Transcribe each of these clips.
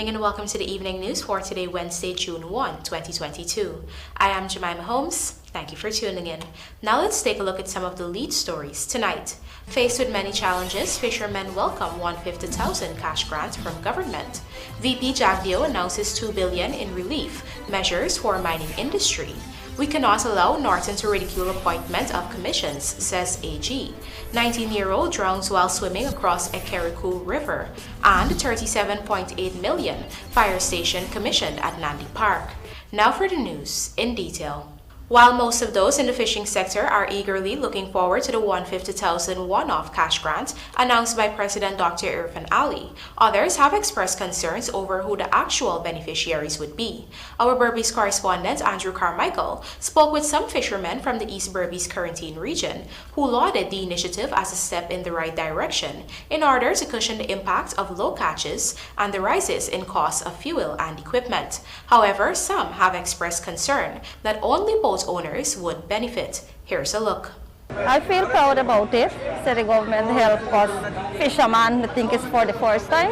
evening and welcome to the evening news for today, Wednesday, June 1, 2022. I am Jemima Holmes. Thank you for tuning in. Now let's take a look at some of the lead stories tonight. Faced with many challenges, fishermen welcome 150,000 cash grants from government. VP JAGDEO announces $2 billion in relief measures for mining industry. We cannot allow Norton to ridicule appointment of commissions, says AG. 19-year-old drowns while swimming across EKEREKU River. And $37.8 million fire station commissioned at Nandy Park. Now for the news in detail. While most of those in the fishing sector are eagerly looking forward to the 150,000 one-off cash grant announced by President Dr. Irfan Ali, others have expressed concerns over who the actual beneficiaries would be. Our Berbice correspondent Andrew Carmichael spoke with some fishermen from the East Berbice Quarantine region who lauded the initiative as a step in the right direction in order to cushion the impact of low catches and the rises in costs of fuel and equipment. However, some have expressed concern that only boat owners would benefit. Here's a look. I feel proud about it. So the government helped us fishermen. I think it's for the first time.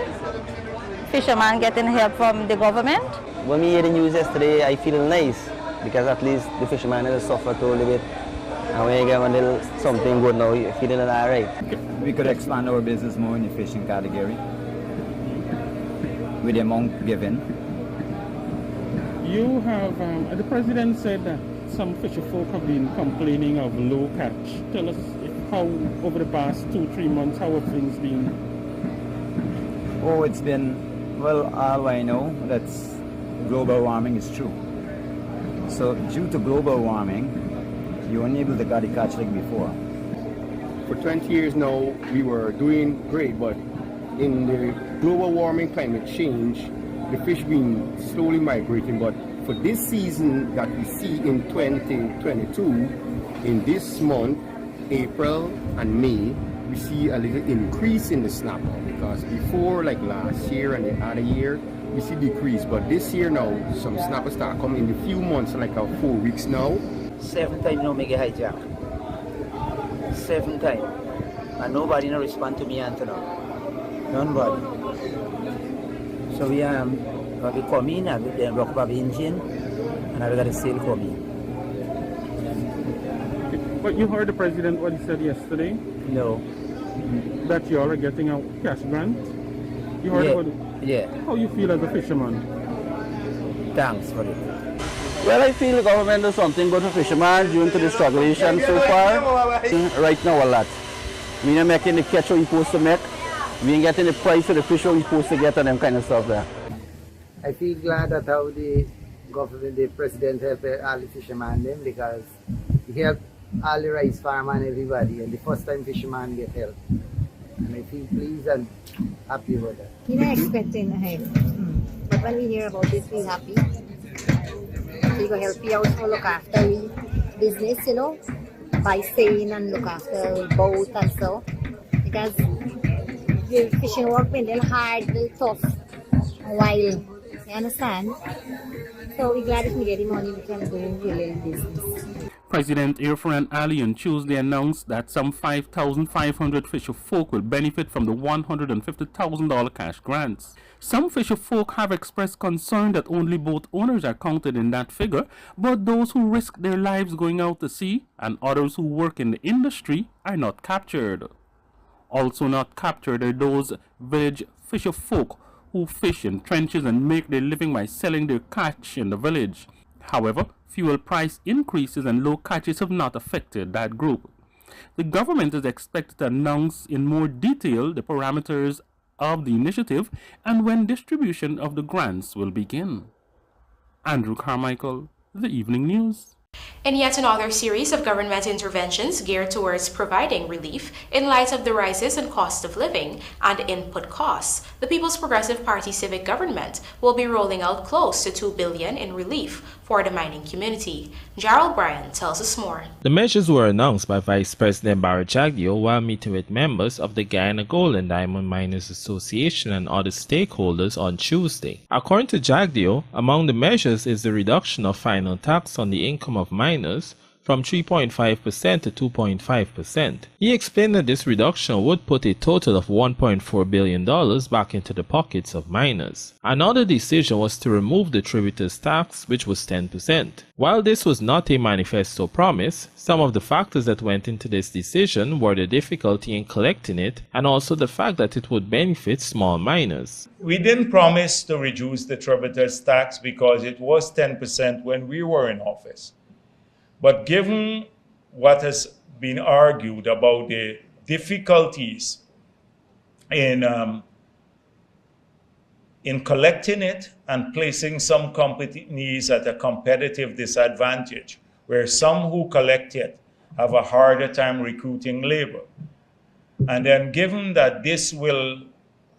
Fishermen getting help from the government. When we hear the news yesterday, I feel nice because at least the fishermen will suffer a little bit. And when you get a little something good now, you're feeling all right. We could expand our business more in the fishing category with the amount given. You have, the president said that some fisher folk have been complaining of low catch. Tell us how, over the past 2-3 months, how have things been? Oh, it's been, well, all I know, that's global warming is true. So due to global warming, you're unable to get the catch like before. For 20 years now, we were doing great, but in the global warming, climate change, the fish been slowly migrating, but for this season that we see in 2022, in this month, April and May, we see a little increase in the snapper because before, like last year and the other year, we see decrease, but this year now, some snappers start coming in a few months, like 4 weeks now. 7 times now me get hijack. 7 times. And nobody no respond to me until now. Nobody. So we come in and then rock up the engine and I got the sail coming. But you heard the president what he said yesterday? No. That you all are getting a cash grant? You heard about it? Yeah. How you feel as a fisherman? Thanks for it. Well, I feel the government does something good for fishermen due to the strugglation so far. Right now, a lot. We're not making the catch what we're supposed to make. We ain't getting the price of the fish what we're supposed to get and them kind of stuff there. I feel glad that how the government, the president helped all the fishermen them because he helped all the rice farmer and everybody, and the first time fishermen get help. And I feel pleased and happy about that. We're not expecting help, but when we hear about this, we're happy. So you're going to help you out to look after the business, you know, by staying and look after the boat and so. Because the fishing work been a little hard, a little tough, a while. You understand? So we're glad if we get the money, we can do really business. President Irfan Ali on Tuesday announced that some 5,500 fisher folk will benefit from the $150,000 cash grants. Some fisher folk have expressed concern that only boat owners are counted in that figure, but those who risk their lives going out to sea and others who work in the industry are not captured. Also not captured are those village fisher folk who fish in trenches and make their living by selling their catch in the village. However, fuel price increases and low catches have not affected that group. The government is expected to announce in more detail the parameters of the initiative and when distribution of the grants will begin. Andrew Carmichael, The Evening News. In yet another series of government interventions geared towards providing relief in light of the rises in cost of living and input costs, the People's Progressive Party civic government will be rolling out close to $2 billion in relief for the mining community. Gerald Bryan tells us more. The measures were announced by Vice President JAGDEO while meeting with members of the Guyana Gold and Diamond Miners Association and other stakeholders on Tuesday. According to JAGDEO, among the measures is the reduction of final tax on the income of miners from 3.5% to 2.5%. He explained that this reduction would put a total of $1.4 billion back into the pockets of miners. Another decision was to remove the tributers tax, which was 10%. While this was not a manifesto promise, some of the factors that went into this decision were the difficulty in collecting it and also the fact that it would benefit small miners. We didn't promise to reduce the tributers tax because it was 10% when we were in office. But given what has been argued about the difficulties in collecting it and placing some companies at a competitive disadvantage, where some who collect it have a harder time recruiting labor. And then given that this will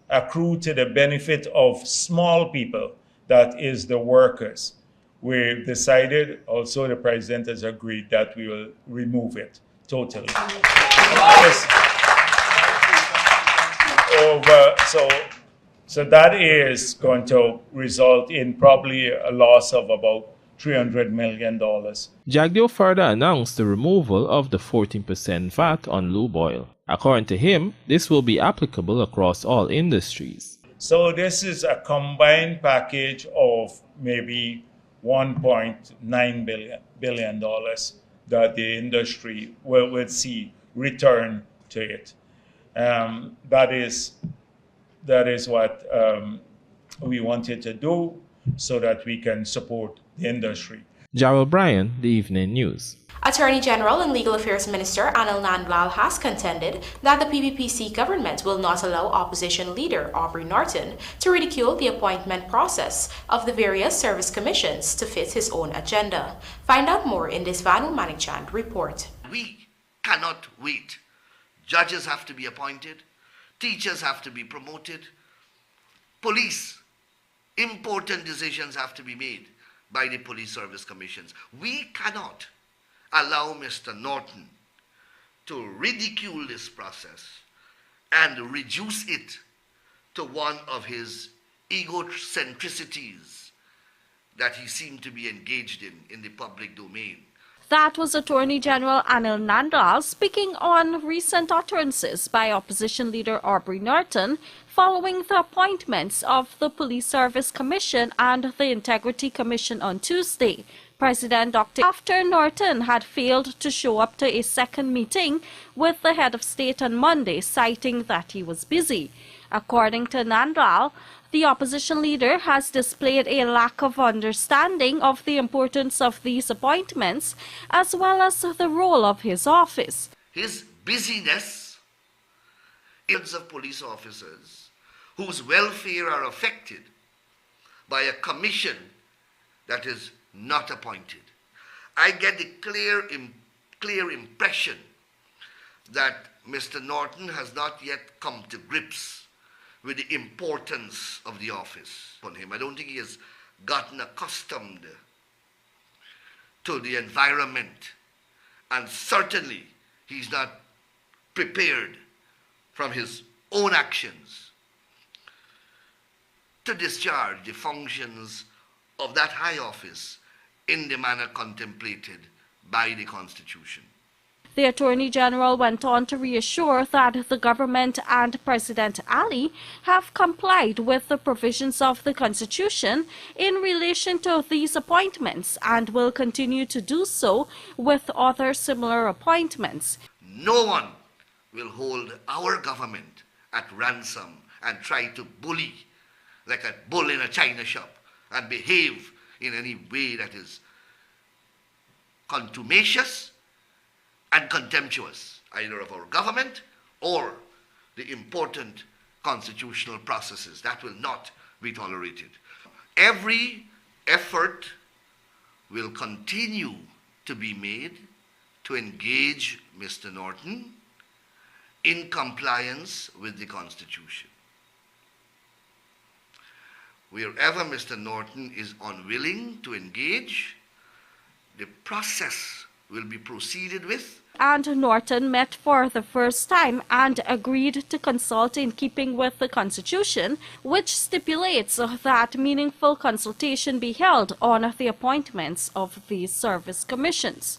accrue to the benefit of small people, that is the workers, we've decided, also the president has agreed, that we will remove it totally. So that is going to result in probably a loss of about $300 million. JAGDEO further announced the removal of the 14% VAT on lube oil. According to him, this will be applicable across all industries. So this is a combined package of maybe $1.9 billion that the industry will see return to it. That is what we wanted to do so that we can support the industry. Jarrell Bryan, The Evening News. Attorney General and Legal Affairs Minister Anil Nandlal has contended that the PPPC government will not allow opposition leader Aubrey Norton to ridicule the appointment process of the various service commissions to fit his own agenda. Find out more in this Vanu Manikchand report. We cannot wait. Judges have to be appointed, teachers have to be promoted, police, important decisions have to be made by the police service commissions. We cannot allow Mr. Norton to ridicule this process and reduce it to one of his egocentricities that he seemed to be engaged in the public domain. That was Attorney General Anil Nandlal speaking on recent utterances by opposition leader Aubrey Norton following the appointments of the Police Service Commission and the Integrity Commission on Tuesday. President Dr. After Norton had failed to show up to a second meeting with the head of state on Monday, citing that he was busy. According to Nandlal, the opposition leader has displayed a lack of understanding of the importance of these appointments as well as the role of his office. His busyness of police officers whose welfare are affected by a commission that is not appointed. I get the clear impression that Mr. Norton has not yet come to grips with the importance of the office on him. I don't think he has gotten accustomed to the environment, and certainly he's not prepared from his own actions to discharge the functions of that high office in the manner contemplated by the Constitution. The Attorney General went on to reassure that the government and President Ali have complied with the provisions of the Constitution in relation to these appointments and will continue to do so with other similar appointments. No one will hold our government at ransom and try to bully like a bull in a china shop and behave in any way that is contumacious and contemptuous, either of our government or the important constitutional processes. That will not be tolerated. Every effort will continue to be made to engage Mr. Norton in compliance with the Constitution. Wherever Mr. Norton is unwilling to engage, the process will be proceeded with. And Norton met for the first time and agreed to consult in keeping with the Constitution, which stipulates that meaningful consultation be held on the appointments of these service commissions.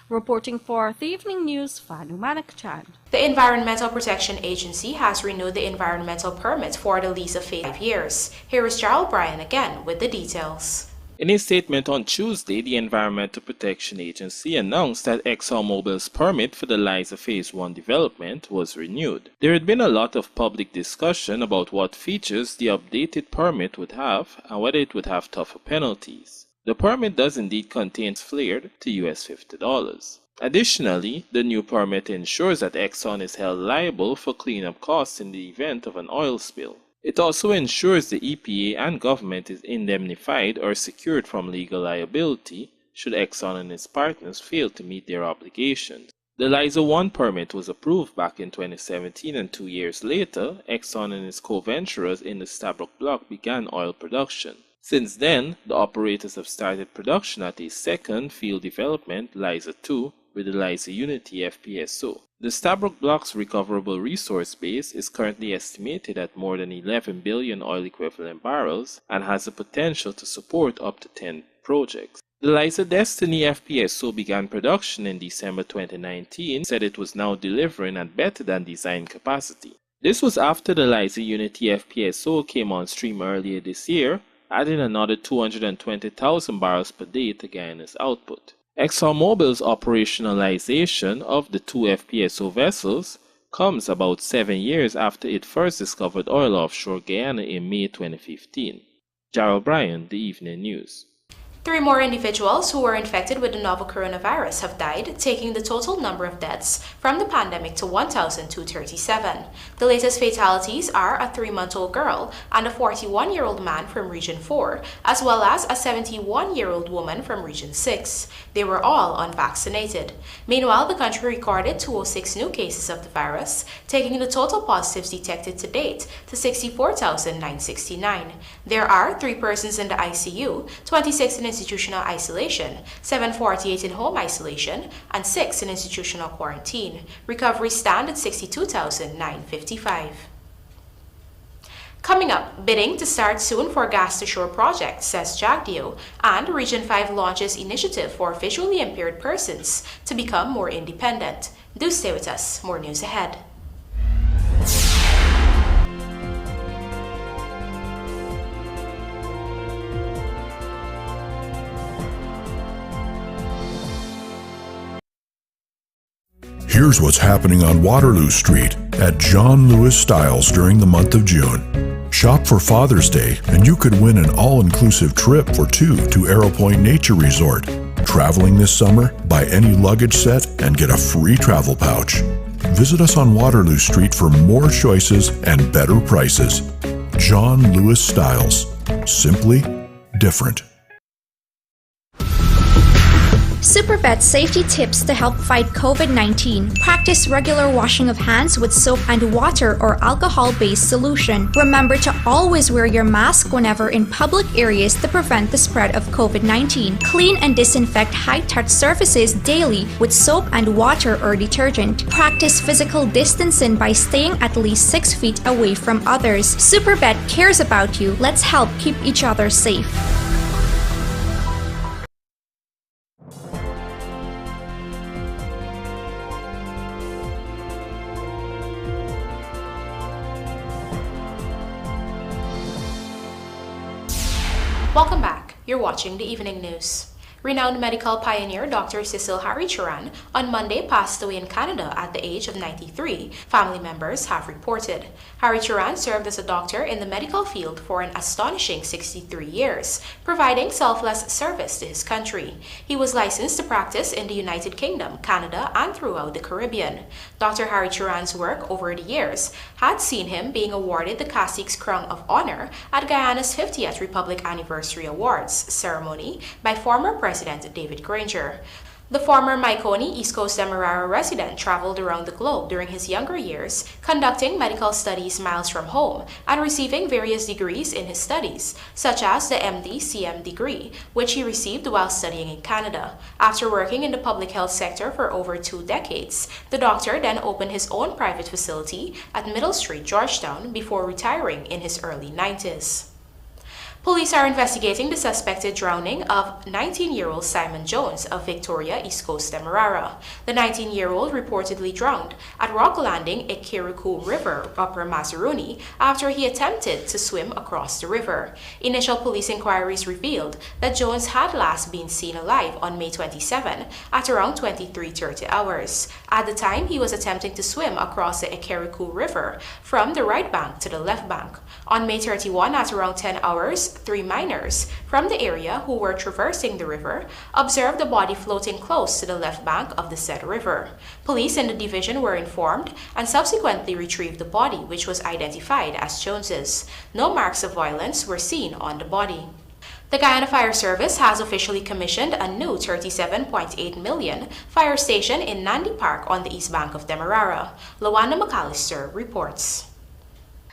Reporting for the Evening News, Fanu Manakchan. The Environmental Protection Agency has renewed the environmental permit for the lease of 5 years. Here is Gerald Bryan again with the details. In a statement on Tuesday, the Environmental Protection Agency announced that ExxonMobil's permit for the Liza Phase 1 development was renewed. There had been a lot of public discussion about what features the updated permit would have and whether it would have tougher penalties. The permit does indeed contain flared to US $50. Additionally, the new permit ensures that Exxon is held liable for cleanup costs in the event of an oil spill. It also ensures the EPA and government is indemnified or secured from legal liability should Exxon and its partners fail to meet their obligations. The Liza 1 permit was approved back in 2017, and 2 years later, Exxon and its co-venturers in the Stabroek Block began oil production. Since then, the operators have started production at a second field development, Liza 2, with the Liza Unity FPSO. The Stabroek Block's recoverable resource base is currently estimated at more than 11 billion oil equivalent barrels and has the potential to support up to 10 projects. The Liza Destiny FPSO began production in December 2019, said it was now delivering at better than design capacity. This was after the Liza Unity FPSO came on stream earlier this year, adding another 220,000 barrels per day to Guyana's output. ExxonMobil's operationalization of the 2 FPSO vessels comes about 7 years after it first discovered oil offshore Guyana in May 2015. Gerald Bryan, The Evening News. 3 more individuals who were infected with the novel coronavirus have died, taking the total number of deaths from the pandemic to 1,237. The latest fatalities are a 3-month-old girl and a 41-year-old man from Region 4, as well as a 71-year-old woman from Region 6. They were all unvaccinated. Meanwhile, the country recorded 206 new cases of the virus, taking the total positives detected to date to 64,969. There are 3 persons in the ICU, 26 in institutional isolation, 748 in home isolation, and 6 in institutional quarantine. Recovery stand at 62,955. Coming up, bidding to start soon for Gas to Shore project, says JAGDEO, and Region 5 launches initiative for visually impaired persons to become more independent. Do stay with us. More news ahead. Here's what's happening on Waterloo Street at John Lewis Styles during the month of June. Shop for Father's Day and you could win an all-inclusive trip for 2 to Arrow Point Nature Resort. Traveling this summer? Buy any luggage set and get a free travel pouch. Visit us on Waterloo Street for more choices and better prices. John Lewis Styles. Simply different. SuperVet safety tips to help fight COVID-19. Practice regular washing of hands with soap and water or alcohol-based solution. Remember to always wear your mask whenever in public areas to prevent the spread of COVID-19. Clean and disinfect high-touch surfaces daily with soap and water or detergent. Practice physical distancing by staying at least 6 feet away from others. SuperVet cares about you. Let's help keep each other safe. Welcome back. You're watching the Evening News. Renowned medical pioneer Dr. Cecil Haricharan on Monday passed away in Canada at the age of 93, family members have reported. Haricharan served as a doctor in the medical field for an astonishing 63 years, providing selfless service to his country. He was licensed to practice in the United Kingdom, Canada, and throughout the Caribbean. Dr. Haricharan's work over the years had seen him being awarded the Cacique's Crown of Honor at Guyana's 50th Republic Anniversary Awards ceremony by former President David Granger. The former Maiconi East Coast Demerara resident traveled around the globe during his younger years, conducting medical studies miles from home and receiving various degrees in his studies, such as the MD-CM degree, which he received while studying in Canada. After working in the public health sector for over 2 decades, the doctor then opened his own private facility at Middle Street, Georgetown, before retiring in his early 90s. Police are investigating the suspected drowning of 19-year-old Simon Jones of Victoria, East Coast, Demerara. The 19-year-old reportedly drowned at Rock Landing, EKEREKU River, Upper Mazaruni, after he attempted to swim across the river. Initial police inquiries revealed that Jones had last been seen alive on May 27 at around 23:30 hours. At the time, he was attempting to swim across the EKEREKU River from the right bank to the left bank. On May 31 at around 10 hours, 3 miners from the area who were traversing the river observed the body floating close to the left bank of the said river. Police in the division were informed and subsequently retrieved the body, which was identified as Jones's. No marks of violence were seen on the body. The Guyana Fire Service has officially commissioned a new $37.8 million fire station in Nandy Park on the east bank of Demerara. Luana McAllister reports.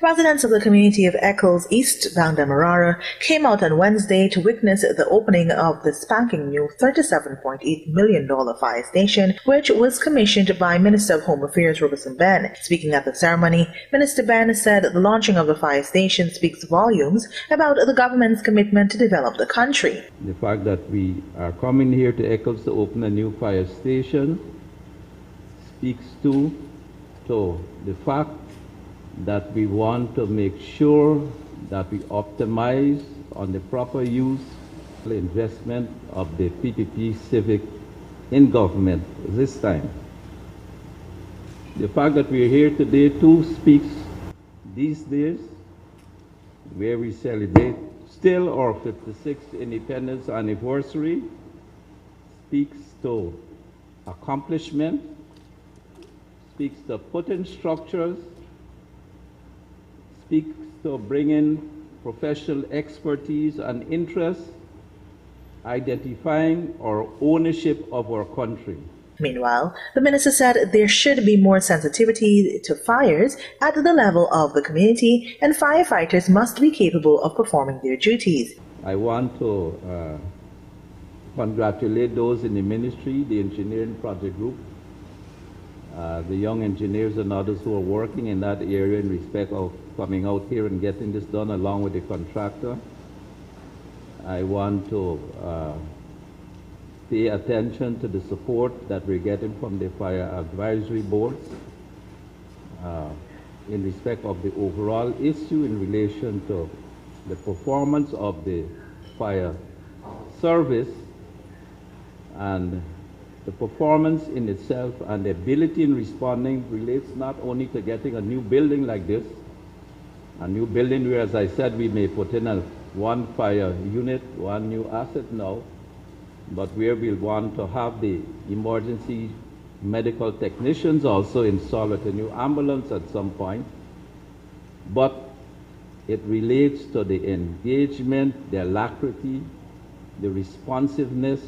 Residents of the community of Eccles, East Bank Demerara, came out on Wednesday to witness the opening of the spanking new $37.8 million fire station, which was commissioned by Minister of Home Affairs Robertson Ben. Speaking at the ceremony, Minister Ben said the launching of the fire station speaks volumes about the government's commitment to develop the country. The fact that we are coming here to Eccles to open a new fire station speaks to the fact that we want to make sure that we optimize on the proper use, the investment of the PPP Civic in government this time. The fact that we are here today too speaks these days, where we celebrate still our 56th independence anniversary, speaks to accomplishment, speaks to putting structures, speaks to bringing professional expertise and interest, identifying our ownership of our country. Meanwhile, the minister said there should be more sensitivity to fires at the level of the community, and firefighters must be capable of performing their duties. I want to congratulate those in the ministry, the engineering project group, the young engineers and others who are working in that area in respect of coming out here and getting this done along with the contractor. I want to pay attention to the support that we're getting from the fire advisory boards in respect of the overall issue in relation to the performance of the fire service, and the performance in itself and the ability in responding relates not only to getting a new building like this, a new building where, as I said, we may put in one fire unit, one new asset now, but where we'll want to have the emergency medical technicians also installed with a new ambulance at some point. But it relates to the engagement, the alacrity, the responsiveness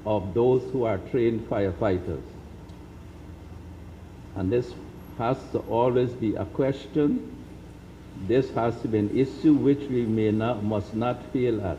of those who are trained firefighters. And this has to always be a question. This has to be an issue which we must not fail at.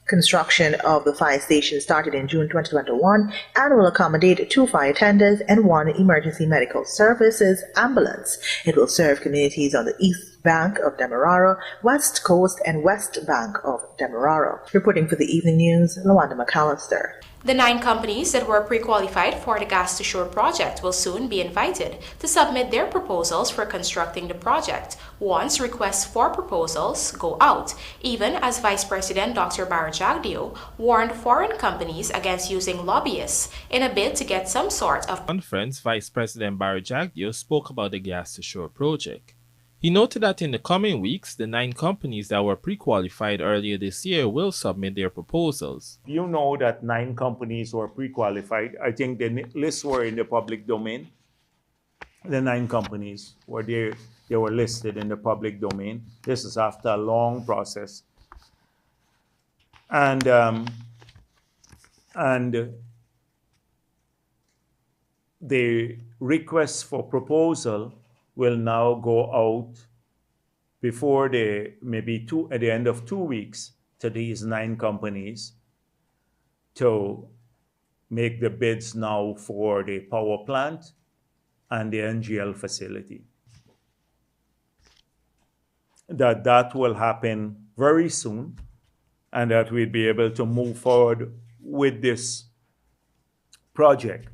Construction of the fire station started in June 2021 and will accommodate 2 fire tenders and 1 emergency medical services ambulance. It will serve communities on the east bank of Demerara, west coast, and west bank of Demerara. Reporting for the Evening News, Luanda McAllister. The 9 companies that were pre-qualified for the Gas to Shore project will soon be invited to submit their proposals for constructing the project once requests for proposals go out, even as Vice President Dr. JAGDEO warned foreign companies against using lobbyists in a bid to get some sort of conference. Vice President JAGDEO spoke about the Gas to Shore project. He noted that in the coming weeks, the 9 companies that were pre-qualified earlier this year will submit their proposals. You know that 9 companies were pre-qualified. I think the lists were in the public domain. The 9 companies were there, they were listed in the public domain. This is after a long process. And the requests for proposal will now go out before at the end of 2 weeks to these 9 companies to make the bids now for the power plant and the NGL facility. That will happen very soon. and that we'd be able to move forward with this project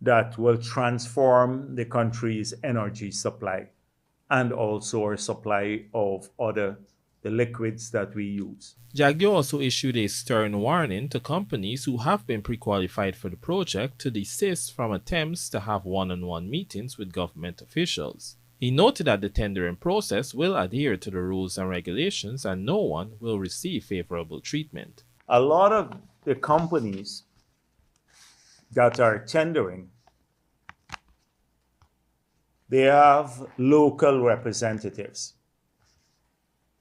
that will transform the country's energy supply and also our supply of the liquids that we use. JAGDEO also issued a stern warning to companies who have been pre-qualified for the project to desist from attempts to have one-on-one meetings with government officials. He noted that the tendering process will adhere to the rules and regulations and no one will receive favorable treatment. A lot of the companies that are tendering, they have local representatives.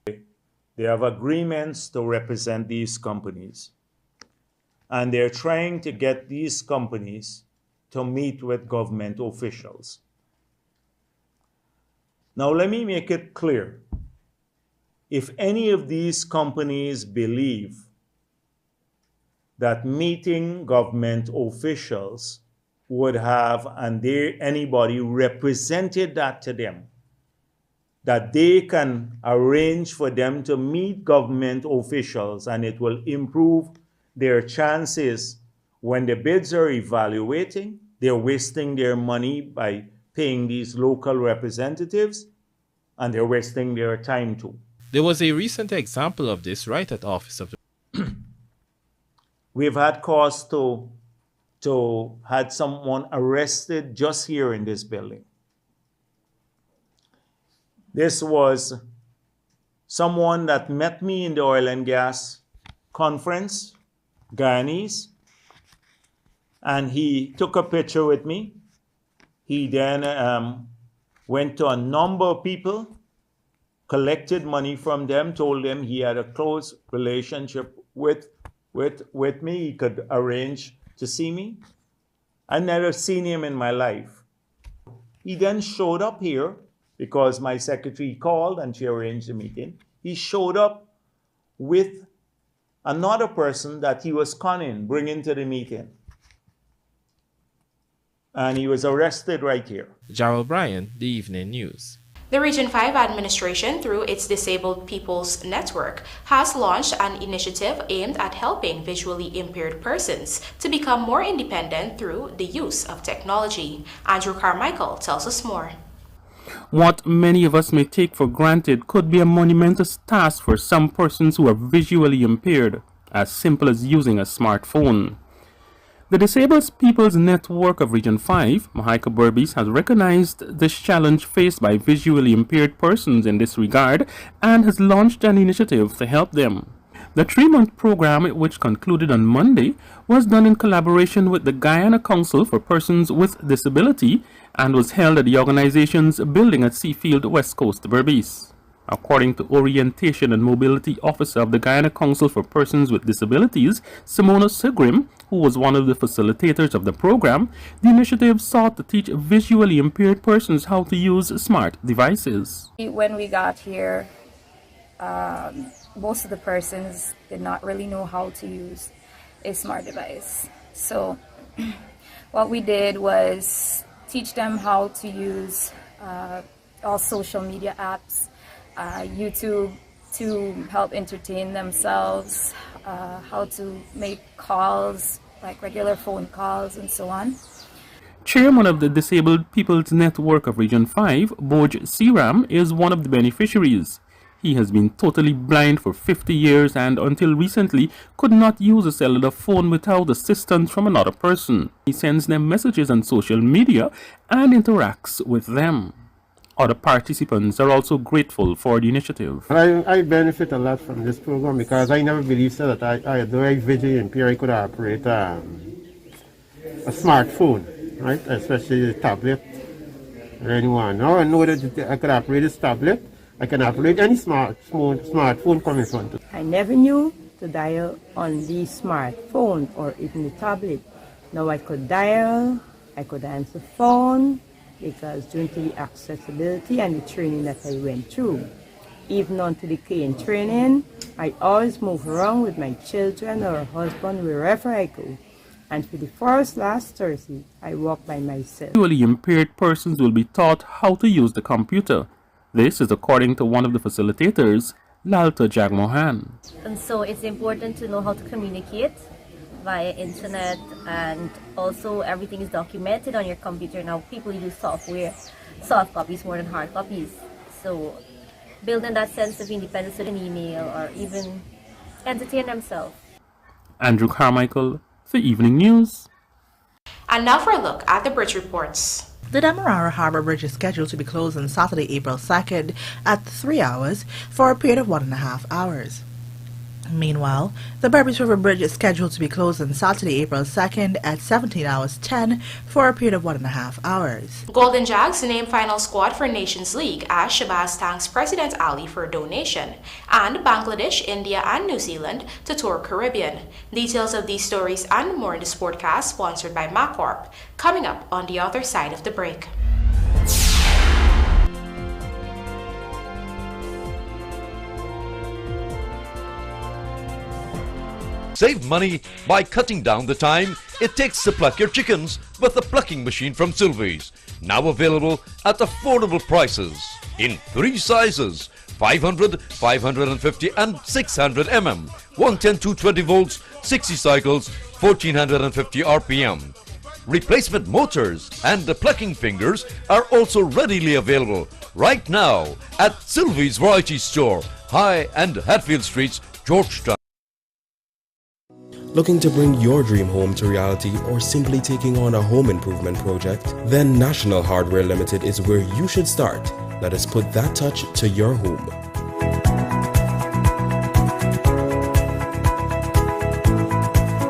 They have agreements to represent these companies. And they're trying to get these companies to meet with government officials. Now, let me make it clear. If any of these companies believe that meeting government officials would have, and anybody represented that to them, that they can arrange for them to meet government officials and it will improve their chances when the bids are evaluating, they're wasting their money by paying these local representatives, and they're wasting their time too. There was a recent example of this right at Office of the... We've had cause to had someone arrested just here in this building. This was someone that met me in the oil and gas conference, Guyanese, and he took a picture with me. He then went to a number of people, collected money from them, told them he had a close relationship with me. He could arrange to see me. I'd never seen him in my life. He then showed up here because my secretary called and she arranged a meeting. He showed up with another person that he was conning, bringing to the meeting. And he was arrested right here. Gerald Bryan, The Evening News. The Region 5 administration, through its Disabled People's Network, has launched an initiative aimed at helping visually impaired persons to become more independent through the use of technology. Andrew Carmichael tells us more. What many of us may take for granted could be a monumentous task for some persons who are visually impaired, as simple as using a smartphone. The Disabled People's Network of Region 5, Mahika Berbice, has recognized this challenge faced by visually impaired persons in this regard and has launched an initiative to help them. The 3-month program, which concluded on Monday, was done in collaboration with the Guyana Council for Persons with Disability and was held at the organization's building at Seafield, West Coast, Berbice. According to Orientation and Mobility Officer of the Guyana Council for Persons with Disabilities, Simona Sigrim, who was one of the facilitators of the program, the initiative sought to teach visually impaired persons how to use smart devices. When we got here, most of the persons did not really know how to use a smart device. So what we did was teach them how to use all social media apps, YouTube to help entertain themselves, how to make calls, like regular phone calls and so on. Chairman of the Disabled People's Network of Region 5, Boj Siram, is one of the beneficiaries. He has been totally blind for 50 years and until recently could not use a cellular phone without assistance from another person. He sends them messages on social media and interacts with them. Other participants are also grateful for the initiative. I benefit a lot from this program because I never believed that though I visually impaired, I could operate a smartphone, right? Especially a tablet or anyone. Now I know that I could operate this tablet. I can operate any smartphone coming from. I never knew to dial on the smartphone or even the tablet. Now I could dial, I could answer phone, because due to the accessibility and the training that I went through, even on to the cane training, I always move around with my children or husband wherever I go. And for the first last Thursday, I walk by myself. Visually impaired persons will be taught how to use the computer. This is according to one of the facilitators, Lalta Jagmohan. And so it's important to know how to communicate via internet, and also everything is documented on your computer. Now people use soft copies more than hard copies. So building that sense of independence with an email, or even entertain themselves. Andrew Carmichael for Evening News. And now for a look at the bridge reports. The Demerara Harbour Bridge is scheduled to be closed on Saturday, April 2nd at 3 hours for a period of 1.5 hours. Meanwhile, the Berbice River Bridge is scheduled to be closed on Saturday, April 2nd at 17 hours 10 for a period of 1.5 hours. Golden Jags named final squad for Nations League as Shabazz thanks President Ali for a donation, and Bangladesh, India and New Zealand to tour Caribbean. Details of these stories and more in the Sportcast sponsored by MacCorp, coming up on the other side of the break. Save money by cutting down the time it takes to pluck your chickens with the plucking machine from Sylvie's. Now available at affordable prices in 3 sizes: 500, 550 and 600 mm, 110 220 volts, 60 cycles, 1450 RPM. Replacement motors and the plucking fingers are also readily available right now at Sylvie's Variety Store, High and Hatfield Streets, Georgetown. Looking to bring your dream home to reality, or simply taking on a home improvement project? Then National Hardware Limited is where you should start. Let us put that touch to your home.